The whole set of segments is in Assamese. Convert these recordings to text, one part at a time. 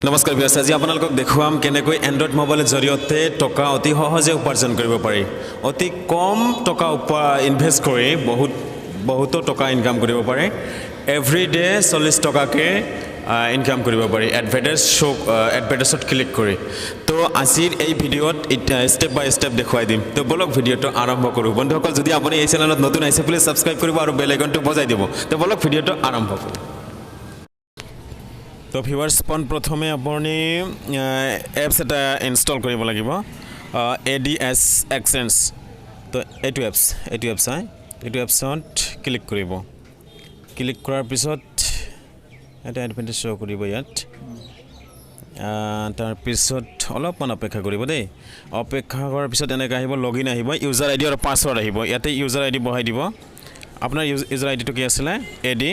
নমস্কাৰ ভিউয়াৰ্ছ, আজি আপোনালোকক দেখুৱাম কেনেকৈ এণ্ড্ৰইড মোবাইলৰ জৰিয়তে টকা অতি সহজে উপাৰ্জন কৰিব পাৰি। অতি কম টকা ইনভেষ্ট কৰি বহুতো টকা ইনকাম কৰিব পাৰে। এভৰি ডে 40 টকাকৈ ইনকাম কৰিব পাৰি এডভাৰটাইজত ক্লিক কৰি। তো আজিৰ এই ভিডিঅ'ত ষ্টেপ বাই ষ্টেপ দেখুৱাই দিম। তো বলক ভিডিঅ'টো আৰম্ভ কৰোঁ। বন্ধুসকল, যদি আপুনি এই চেনেলত নতুন আহিছে প্লিজ ছাবস্ক্ৰাইব কৰিব আৰু বেল আইকনটো বজাই দিব। তো বলক ভিডিঅ'টো আৰম্ভ কৰোঁ। তো ভিউয়াৰ্ছ, পোনপ্ৰথমে আপুনি এপছ এটা ইনষ্টল কৰিব লাগিব, ADS এক্সচেঞ্জ। তো এইটো এপছ হয়, এইটো এপছত ক্লিক কৰিব। ক্লিক কৰাৰ পিছত এটা এডভাৰটাইজ শ্ব' কৰিব ইয়াত। তাৰপিছত অলপমান অপেক্ষা কৰিব দেই। অপেক্ষা কৰাৰ পিছত এনেকৈ আহিব, লগইন আহিব, ইউজাৰ আইডি আৰু পাছৱৰ্ড আহিব। ইয়াতে ইউজাৰ আইডি বহাই দিব। আপোনাৰ ইউজাৰ আইডিটো কি আছিলে? AD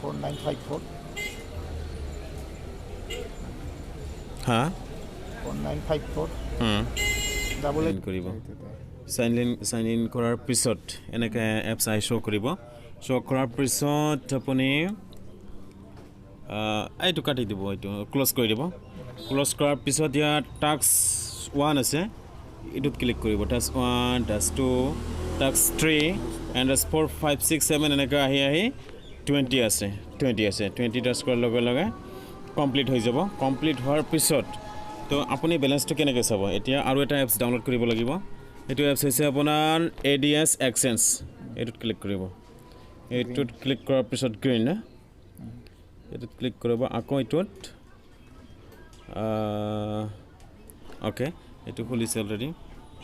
4954 হা 4954 ডাবল ইন কৰিব। চাইন ইন কৰাৰ পিছত এনেকৈ এপছ আহি শ্ব' কৰিব। শ্ব' কৰাৰ পিছত আপুনি এইটো কাটি দিব, এইটো ক্ল'জ কৰি দিব। ক্ল'জ কৰাৰ পিছত ইয়াত টাস্ক 1 আছে, এইটোত ক্লিক কৰিব। Task 1, task 2, task 3 and task 4, 5, 6, 7 এনেকৈ আহি 20 আছে। 20 টাস্ক কৰাৰ লগে লগে কমপ্লিট হৈ যাব। কমপ্লিট হোৱাৰ পিছত তো আপুনি বেলেঞ্চটো কেনেকৈ চাব? এতিয়া আৰু এটা এপছ ডাউনলোড কৰিব লাগিব। এইটো এপছ হৈছে আপোনাৰ ADS এক্সচেঞ্জ। এইটোত ক্লিক কৰিব। এইটোত ক্লিক কৰাৰ পিছত গ্ৰীণ না, এইটোত ক্লিক কৰিব। আকৌ এইটোত অ'কে, এইটো খুলিছে অলৰেডি।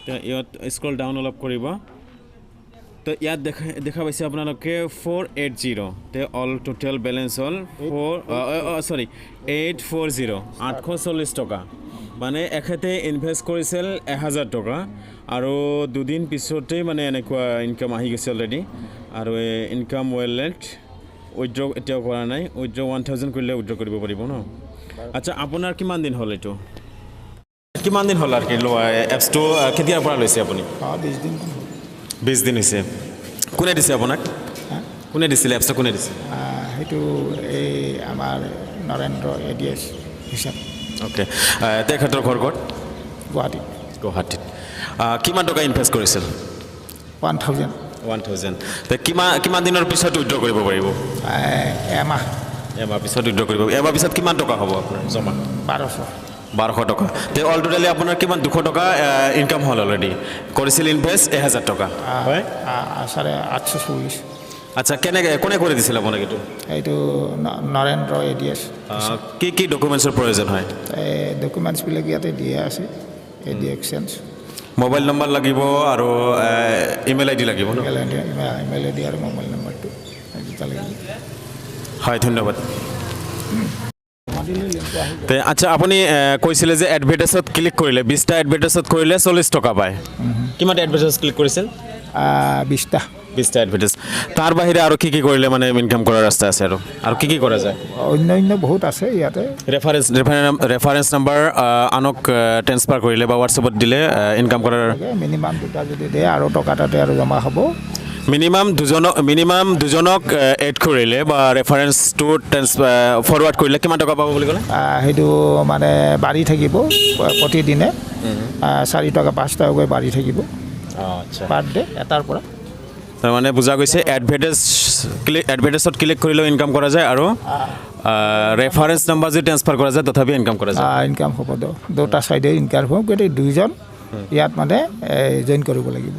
তো ইয়াত স্ক্ৰল ডাউন অলপ কৰিব। তো ইয়াত দেখা পাইছে আপোনালোকে 480। তে অল টোটেল বেলেঞ্চ হ'ল 840, 840 টকা। মানে এখেতে ইনভেষ্ট কৰিছিল 1000 টকা আৰু দুদিন পিছতেই মানে এনেকুৱা ইনকাম আহি গৈছে অলৰেডি। আৰু ইনকাম ৱালেট উইথড্ৰ এতিয়াও কৰা নাই। উইথড্ৰ 1000 কৰিলে উইথড্ৰ কৰিব পাৰিব ন। আচ্ছা, আপোনাৰ কিমান দিন হ'ল এইটো? কিমান দিন হ'ল আৰু কি লোৱা এপছটো? কেতিয়াৰ পৰা লৈছে আপুনি? 20 দিন হৈছে। কোনে দিছে আপোনাক? কোনে দিছিলে এপছটো? কোনে দিছে? সেইটো এই আমাৰ নৰেন্দ্ৰ ADS হিচাপ। অ'কে, তেখেতৰ ঘৰ ক'ত? গুৱাহাটীত। কিমান টকা ইনভেষ্ট কৰিছিল? 1000। তে কিমান দিনৰ পিছত উইথড্ৰ কৰিব পাৰিব? এমাহ পিছত উইথড্ৰ কৰিব। এমাহ পিছত কিমান টকা হ'ব আপোনাৰ জমা? 1200 টকা। তে অল টোটেলি আপোনাৰ কিমান? 200 টকা ইনকাম হ'ল অলৰেডি। কৰিছিল ইনভেষ্ট 1000 টকা। হয়, 840। আচ্ছা, কোনে কৰি দিছিল আপোনাক এইটো? এইটো নৰেন্দ্ৰ ADS। কি ডকুমেণ্টছৰ প্ৰয়োজন হয়? ডকুমেণ্টছবিলাক ইয়াতে দিয়া আছে। AD এক্সচেঞ্জ মোবাইল নম্বৰ লাগিব আৰু ইমেইল আইডি লাগিব ন? ইমেইল আইডি আৰু মোবাইল নম্বৰটো দুটা লাগিব। হয়, ধন্যবাদ। আচ্ছা, আপুনি কৈছিলে যে এডভাৰটাইজত ক্লিক কৰিলে 20টা এডভাৰটাইজত কৰিলে 40 টকা পায়। কিমানটা এডভাৰটাইজ ক্লিক কৰিছিল? 20টা এডভাৰটাইজ। তাৰ বাহিৰে আৰু কি কৰিলে মানে ইনকাম কৰাৰ ৰাস্তা আছে? আৰু কি কৰা যায়? অন্যান্য বহুত আছে ইয়াতে। ৰেফাৰেঞ্চ নাম্বাৰ আনক ট্ৰেন্সফাৰ কৰিলে বা হোৱাটছএপত দিলে ইনকাম কৰাৰ মিনিমাম দুটা যদি দিয়ে আৰু টকা তাতে আৰু জমা হ'ব। মিনিমাম দুজনক এড কৰিলে বা ৰেফাৰেঞ্চটো ফৰৱাৰ্ড কৰিলে কিমান টকা পাব বুলি ক'লে? সেইটো মানে বাঢ়ি থাকিব প্ৰতিদিনে 4 টকা 5 টকাকৈ বাঢ়ি থাকিব। আচ্ছা, পাৰ ডে এটাৰ পৰা। তাৰমানে বুজা গৈছে এডভাৰটাইজত ক্লিক কৰিলেও ইনকাম কৰা যায় আৰু ৰেফাৰেঞ্চ নাম্বাৰ যদি ট্ৰেন্সফাৰ কৰা যায় তথাপি ইনকাম কৰা যায়। ইনকাম হ'ব দুটা চাইডে ইনকাম হ'ব। গতিকে 2জন ইয়াত মানে জইন কৰিব লাগিব।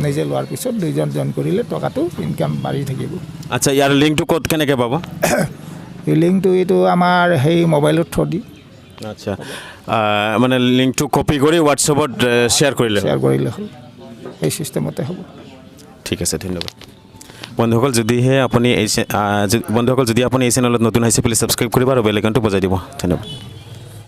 নিজে লোৱাৰ পিছত 2জন জইন কৰিলে টকাটো ইনকাম বাঢ়ি থাকিব। আচ্ছা, ইয়াৰ লিংকটো ক'ত কেনেকৈ পাব? এই লিংকটো এইটো আমাৰ সেই মোবাইলত থৈ দি। আচ্ছা, মানে লিংকটো কপি কৰি হোৱাটছএপত শ্বেয়াৰ কৰিলে হ'ল। এই চিষ্টেমতে হ'ব। ঠিক আছে, ধন্যবাদ। বন্ধুসকল, যদি আপুনি এই চেনেলত নতুন আহিছে প্লিজ ছাবস্ক্ৰাইব কৰিব আৰু বেল আইকনটো বজাই দিব। ধন্যবাদ।